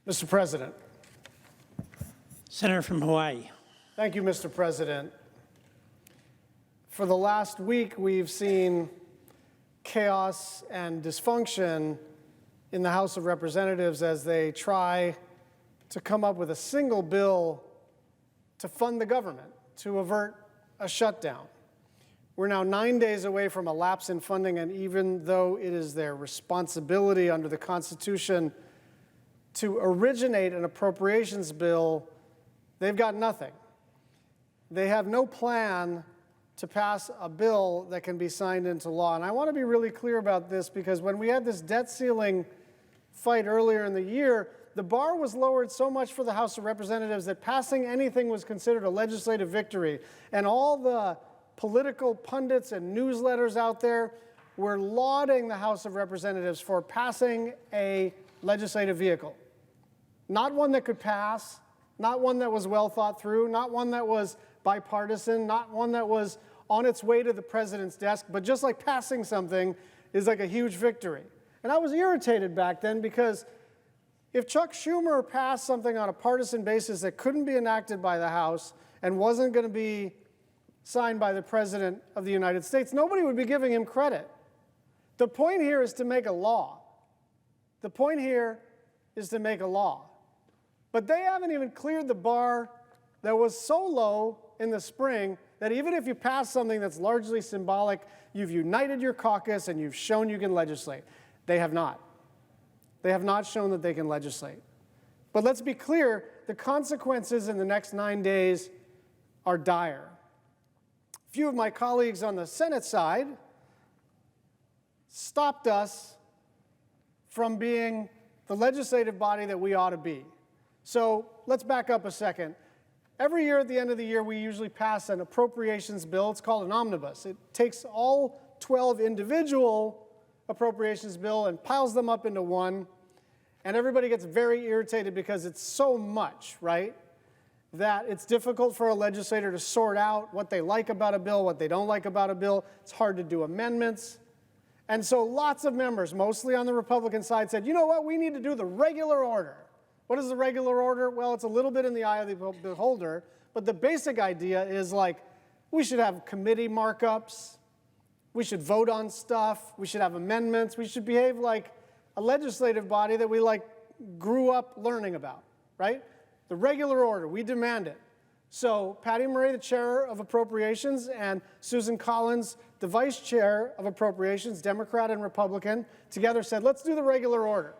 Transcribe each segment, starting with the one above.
Mr. President. Senator from Hawaii. Thank you, Mr. President. For the last week, we've seen chaos and dysfunction in the House of Representatives as they try to come up with a single bill to fund the government, to avert a shutdown. We're now 9 days away from a lapse in funding, and even though it is their responsibility under the Constitution to originate an appropriations bill, they've got nothing. They have no plan to pass a bill that can be signed into law. And I want to be really clear about this, because when we had this debt ceiling fight earlier in the year, the bar was lowered so much for the House of Representatives that passing anything was considered a legislative victory. And all the political pundits and newsletters out there were lauding the House of Representatives for passing a legislative vehicle. Not one that could pass, not one that was well thought through, not one that was bipartisan, not one that was on its way to the president's desk, but just like passing something is like a huge victory. And I was irritated back then, because if Chuck Schumer passed something on a partisan basis that couldn't be enacted by the House and wasn't going to be signed by the President of the United States, nobody would be giving him credit. The point here is to make a law. The point here is to make a law. But they haven't even cleared the bar that was so low in the spring that even if you pass something that's largely symbolic, you've united your caucus and you've shown you can legislate. They have not. They have not shown that they can legislate. But let's be clear, the consequences in the next 9 days are dire. A few of my colleagues on the Senate side stopped us from being the legislative body that we ought to be. So let's back up a second. Every year at the end of the year, we usually pass an appropriations bill. It's called an omnibus. It takes all 12 individual appropriations bill and piles them up into one. And everybody gets very irritated because it's so much, right, that it's difficult for a legislator to sort out what they like about a bill, what they don't like about a bill. It's hard to do amendments. And so lots of members, mostly on the Republican side, said, you know what, we need to do the regular order. What is the regular order? Well, it's a little bit in the eye of the beholder, but the basic idea is like, we should have committee markups, we should vote on stuff, we should have amendments, we should behave like a legislative body that we grew up learning about, right? The regular order, we demand it. So Patty Murray, the chair of Appropriations, and Susan Collins, the vice chair of Appropriations, Democrat and Republican, together said, let's do the regular order.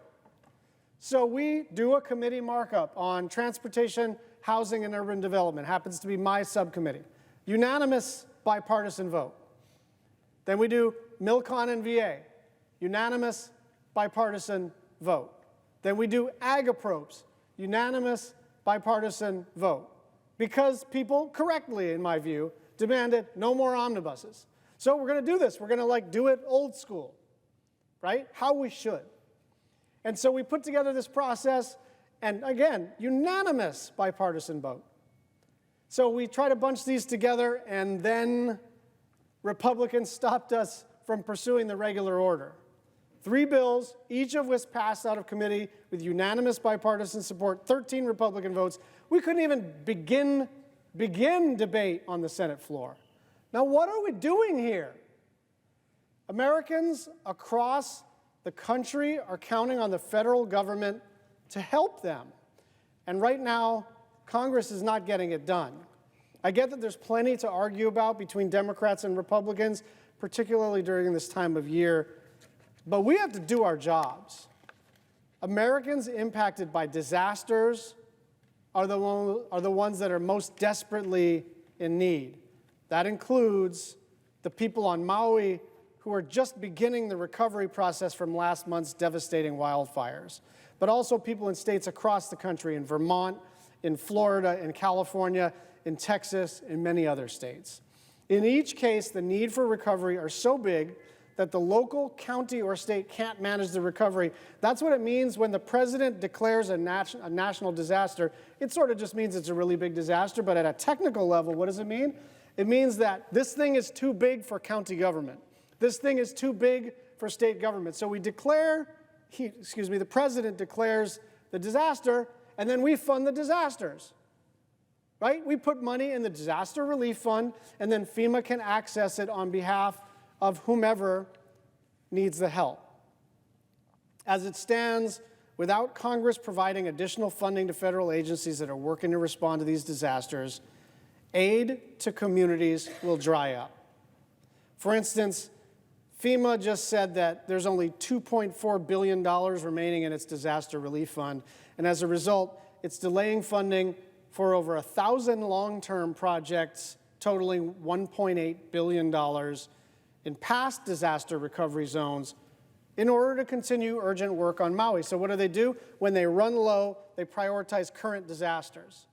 So we do a committee markup on transportation, housing, and urban development. Happens to be my subcommittee. Unanimous bipartisan vote. Then we do MILCON and VA. Unanimous bipartisan vote. Then we do ag-approps. Unanimous bipartisan vote. Because people, correctly in my view, demanded no more omnibuses. So we're going to do this. We're going to do it old school, right? How we should. And so we put together this process, and again, unanimous bipartisan vote. So we try to bunch these together, and then Republicans stopped us from pursuing the regular order. 3 bills, each of which passed out of committee with unanimous bipartisan support, 13 Republican votes. We couldn't even begin debate on the Senate floor. Now, what are we doing here? Americans across the country are counting on the federal government to help them. And right now, Congress is not getting it done. I get that there's plenty to argue about between Democrats and Republicans, particularly during this time of year, but we have to do our jobs. Americans impacted by disasters are the ones that are most desperately in need. That includes the people on Maui who are just beginning the recovery process from last month's devastating wildfires, but also people in states across the country, in Vermont, in Florida, in California, in Texas, and many other states. In each case, the need for recovery are so big that the local, county, or state can't manage the recovery. That's what it means when the president declares a national disaster. It sort of just means it's a really big disaster, but at a technical level, what does it mean? It means that this thing is too big for county government. This thing is too big for state government. So we declare, the president declares the disaster, and then we fund the disasters, right? We put money in the Disaster Relief Fund, and then FEMA can access it on behalf of whomever needs the help. As it stands, without Congress providing additional funding to federal agencies that are working to respond to these disasters, aid to communities will dry up. For instance, FEMA just said that there's only $2.4 billion remaining in its disaster relief fund, and as a result, it's delaying funding for over 1,000 long-term projects totaling $1.8 billion in past disaster recovery zones in order to continue urgent work on Maui. So what do? When they run low, they prioritize current disasters.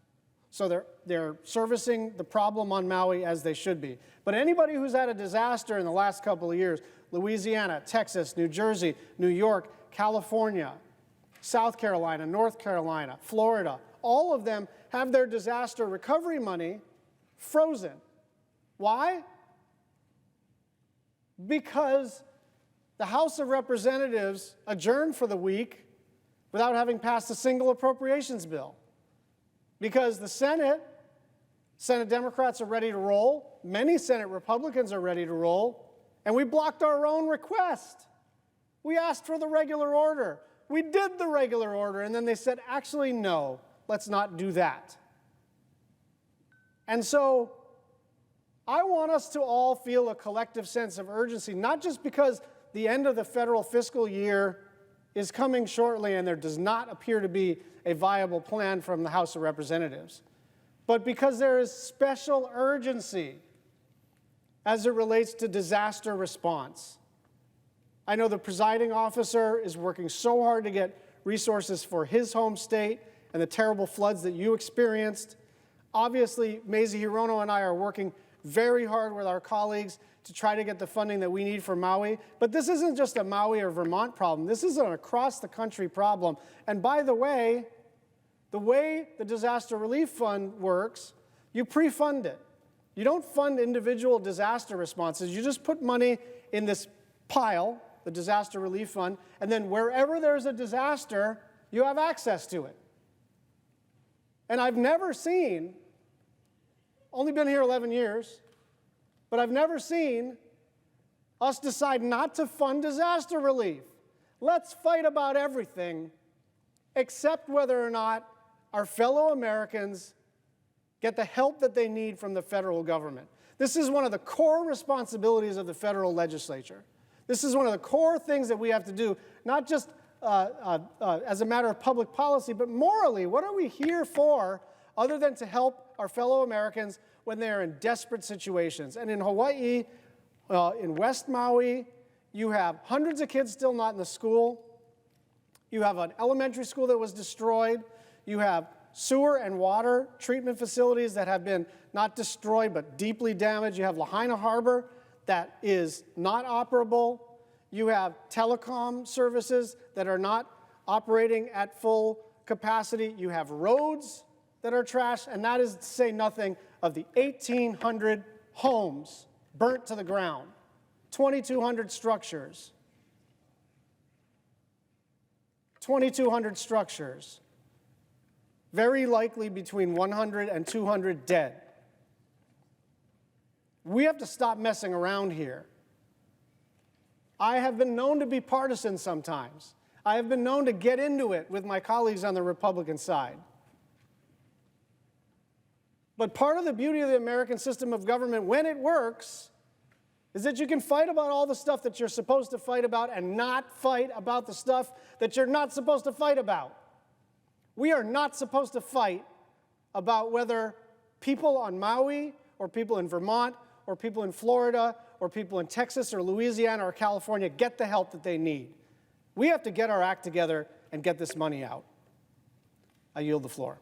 So they're servicing the problem on Maui as they should be. But anybody who's had a disaster in the last couple of years, Louisiana, Texas, New Jersey, New York, California, South Carolina, North Carolina, Florida, all of them have their disaster recovery money frozen. Why? Because the House of Representatives adjourned for the week without having passed a single appropriations bill. Because the Senate Democrats are ready to roll, many Senate Republicans are ready to roll, and we blocked our own request. We asked for the regular order. We did the regular order, and then they said, actually, no, let's not do that. And so I want us to all feel a collective sense of urgency, not just because the end of the federal fiscal year is coming shortly and there does not appear to be a viable plan from the House of Representatives, but because there is special urgency as it relates to disaster response. I know the presiding officer is working so hard to get resources for his home state and the terrible floods that you experienced. Obviously, Mazie Hirono and I are working very hard with our colleagues to try to get the funding that we need for Maui. But this isn't just a Maui or Vermont problem. This is an across-the-country problem. And by the way the Disaster Relief Fund works, you pre-fund it. You don't fund individual disaster responses. You just put money in this pile, the Disaster Relief Fund, and then wherever there's a disaster, you have access to it. And I've never seen, only been here 11 years, but I've never seen us decide not to fund disaster relief. Let's fight about everything except whether or not our fellow Americans get the help that they need from the federal government. This is one of the core responsibilities of the federal legislature. This is one of the core things that we have to do, not just as a matter of public policy, but morally. What are we here for other than to help our fellow Americans when they are in desperate situations? And in Hawaii, in West Maui, you have hundreds of kids still not in the school. You have an elementary school that was destroyed. You have sewer and water treatment facilities that have been not destroyed but deeply damaged. You have Lahaina Harbor that is not operable. You have telecom services that are not operating at full capacity. You have roads that are trashed, and that is to say nothing of the 1,800 homes burnt to the ground, 2,200 structures. 2,200 structures. Very likely between 100 and 200 dead. We have to stop messing around here. I have been known to be partisan sometimes. I have been known to get into it with my colleagues on the Republican side. But part of the beauty of the American system of government, when it works, is that you can fight about all the stuff that you're supposed to fight about and not fight about the stuff that you're not supposed to fight about. We are not supposed to fight about whether people on Maui or people in Vermont or people in Florida or people in Texas or Louisiana or California get the help that they need. We have to get our act together and get this money out. I yield the floor.